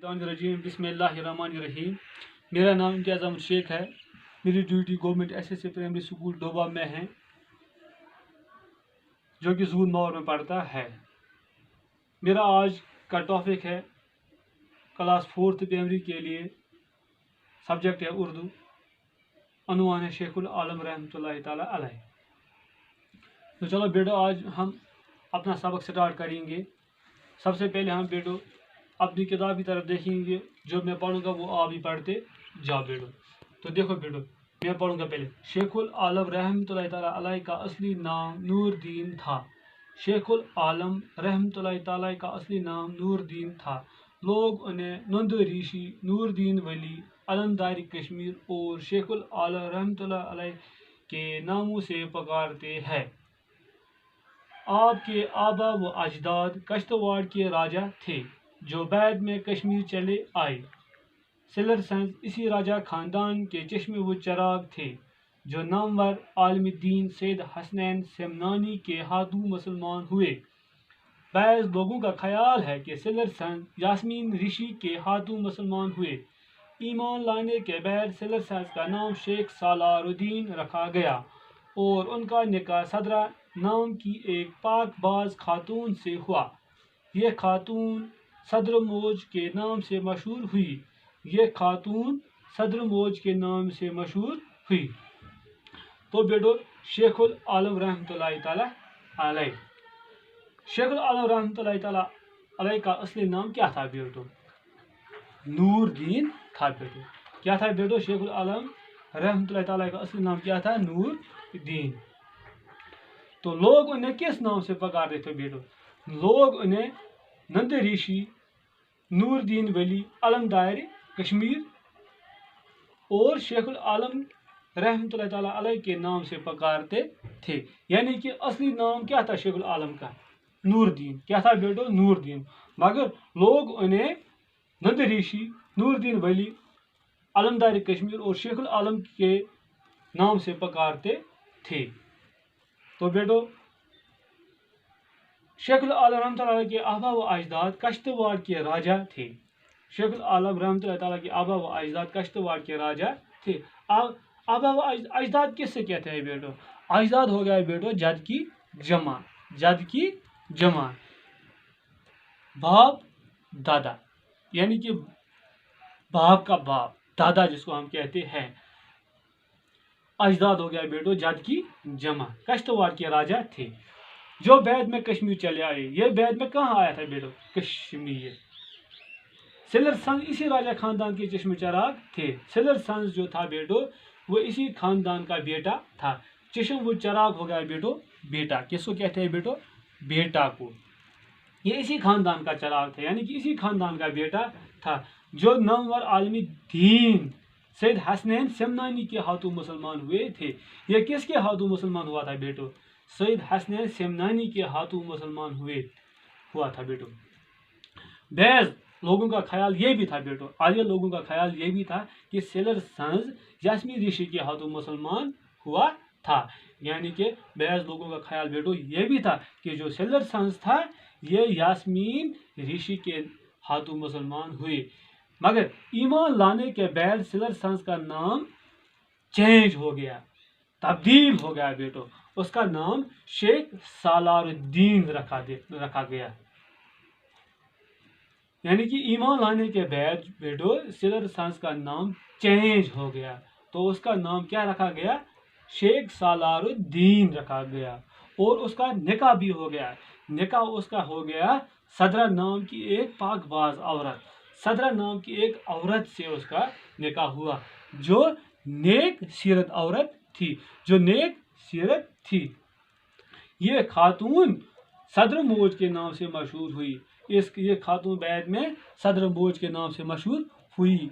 रजीम बिस्मिल्लाहिर्रहमानिर्रहीम। मेरा नाम इम्तियाज़ अहमद शेख है। मेरी duty government SSC primary school Doba में है, जो कि जून माहौर में पड़ता है। मेरा आज का टॉपिक है क्लास 4th प्राइमरी के लिए, सब्जेक्ट है उर्दू, अनवान है शेखुल आलम रहमतुल्लाहि ताला अलैह। तो चलो बेटो, आज हम अपना सबक स्टार्ट करेंगे। सबसे पहले हम बेटो अपनी किताब की तरफ देखेंगे। जो मैं पढ़ूंगा वो आप भी पढ़ते जाओ बेटो। तो देखो बेटो, मैं पढ़ूंगा पहले। शेखुल आलम रहमतुल्लाहि ताला अलैह का असली नाम नूरदीन था। शेखुल आलम रहमतुल्लाहि ताला का असली नाम नूरदीन था। लोग उन्हें नंद ऋषि, नूरदीन वली, अलमदारी कश्मीर और शेखुल आलम रहमतुल्लाहि अलैह के नामों से पुकारते हैं। आपके आबा व अजदाद कश्तवाड़ के राजा थे, जो बाद में कश्मीर चले आए। सिलर संस इसी राजा खानदान के चश्मे व चराग थे, जो नामवर आलमुद्दीन सैयद हसनैन समनानी के हाथों मुसलमान हुए। बाज़ लोगों का ख्याल है कि सिलर संस यास्मीन ऋषि के हाथों मुसलमान हुए। ईमान लाने के बाद सिलर संस का नाम शेख सालारुद्दीन रखा गया और उनका निकाह सदरा नाम की एक पाकबाज खातून से हुआ। यह खातून सदर मौज के नाम से मशहूर हुई। तो बेटो, शेखुल आलम रहमतुल्लाहि ताला अलैह। शेखुल आलम रहमतुल्लाहि ताला अलैह का असली नाम क्या था बेटो? नूरदीन था बेटो। क्या था बेटो? शेखुल आलम रहमतुल्लाहि ताला का असली नाम क्या था? नूरदीन। तो लोग उन्हें किस नाम से पुकारते थे बेटो? लोग उन्हें नंद ऋषि, नूरदीन वली, अलमदारी कश्मीर और शेखुल आलम रहमतुल्लाहि ताला अलैह के नाम से पुकारते थे। यानी कि असली नाम क्या था शेखुल आलम का? नूरदीन। क्या था बेटो? नूरदीन। मगर लोग उन्हें नंद ऋषि, नूरदीन वली, अलमदारी कश्मीर और शेखुल आलम के नाम से पुकारते थे। तो बेटो, शेखुल आलम रहमतुल्लाहि अलैह के आबा व अजदाद कश्तवाड़ के राजा थे। शेखुल आलम रहमतुल्लाहि अलैह के आबा व अजदाद कश्तवाड़ के राजा थे। आबा व अजदाद किससे कहते हैं बेटो? अजदाद हो गया बेटो जद की जमा। जद की जमा बाप दादा, यानी कि बाप का बाप, दादा जिसको हम कहते हैं। अजदाद हो गया बेटो जद की जमा। कश्तवाड़ के राजा थे, जो बाद में कश्मीर चले आए। ये बाद में कहाँ आया था बेटो? कश्मीर। सिलर संस इसी राजा खानदान के चश्मे चराग थे। सिलर संस जो था बेटो, वो इसी खानदान का बेटा था। चश्म वो चराग हो गया बेटो बेटा। किसको कहते हैं बेटो? बेटा को। ये इसी खानदान का चराग था, यानी कि इसी खानदान का बेटा था, जो नामवर आलमुद्दीन सैयद हसनैन समनानी के हाथों मुसलमान हुए थे। ये किसके हाथों मुसलमान हुआ था बेटो? सैयद हसनैन समनानी के हाथों मुसलमान हुआ था बेटो। बैज़ लोगों का ख्याल ये भी था बेटो, आगे लोगों का ख्याल ये भी था कि सिलर संस यास्मीन ऋषि के हाथों मुसलमान हुआ था। यानी कि बैज़ लोगों का ख्याल बेटो ये भी था कि जो सिलर संस था, ये यास्मीन ऋषि के हाथों मुसलमान हुए। मगर ईमान लाने के बाद सिलर संस का नाम चेंज हो गया, तब्दील हो गया बेटो। उसका नाम शेख सालारुद्दीन रखा गया। यानी कि ईमान लाने के बाद बेटो सिलर संस का नाम चेंज हो गया, तो उसका नाम क्या रखा गया? शेख सालारुद्दीन रखा गया। और उसका निकाह भी हो गया। निकाह उसका हो गया सदरा नाम की एक पाकबाज औरत। सदरा नाम की एक औरत से उसका निकाह हुआ, जो नेक सीरत औरत थी। ये खातून सदर मौज के नाम से मशहूर हुई। ये खातून बाद में सदर मौज के नाम से मशहूर हुई।